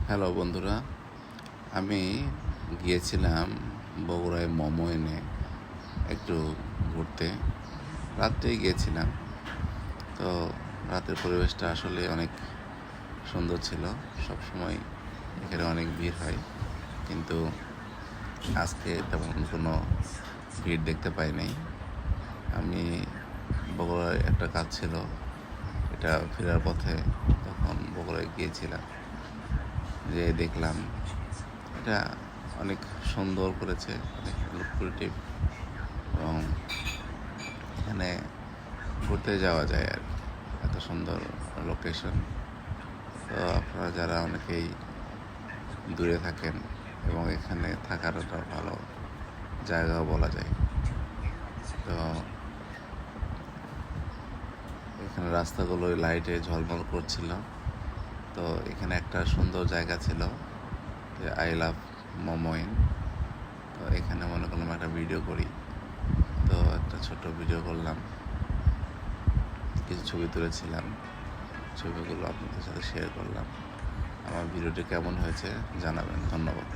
Hello বন্ধুরা, আমি গিয়েছিলাম বগুড়ায় মোমো এনে একটু ঘুরতে। রাত্রেই গিয়েছিলাম। তো রাতের পরিবেশটা আসলে অনেক সুন্দর ছিল। সবসময় এখানে অনেক ভিড় হয়, কিন্তু আজকে তেমন কোনো ভিড় দেখতে পাই নাই। আমি বগুড়ায় একটা কাজ ছিল, এটা ফেরার পথে তখন বগুড়ায় গিয়েছিলাম, যে দেখলাম এটা অনেক সুন্দর করেছে, অনেক লুক্রেটিভ, এবং এখানে ঘুরতে যাওয়া যায় আর কি। এত সুন্দর লোকেশন। তো আপনারা যারা অনেকেই দূরে থাকেন, এবং এখানে থাকার একটা ভালো জায়গাও বলা যায়। তো এখানে রাস্তাগুলো লাইটে ঝলমল করছিল। তো এখানে একটা সুন্দর জায়গা ছিল, যে আই লাভ মোমোইন। তো এখানে মনে করলাম একটা ভিডিও করি। তো একটা ছোট ভিডিও করলাম, কিছু ছবি তুলেছিলাম, ছবিগুলো আপনাদের সাথে শেয়ার করলাম। আমার ভিডিওটি কেমন হয়েছে জানাবেন। ধন্যবাদ।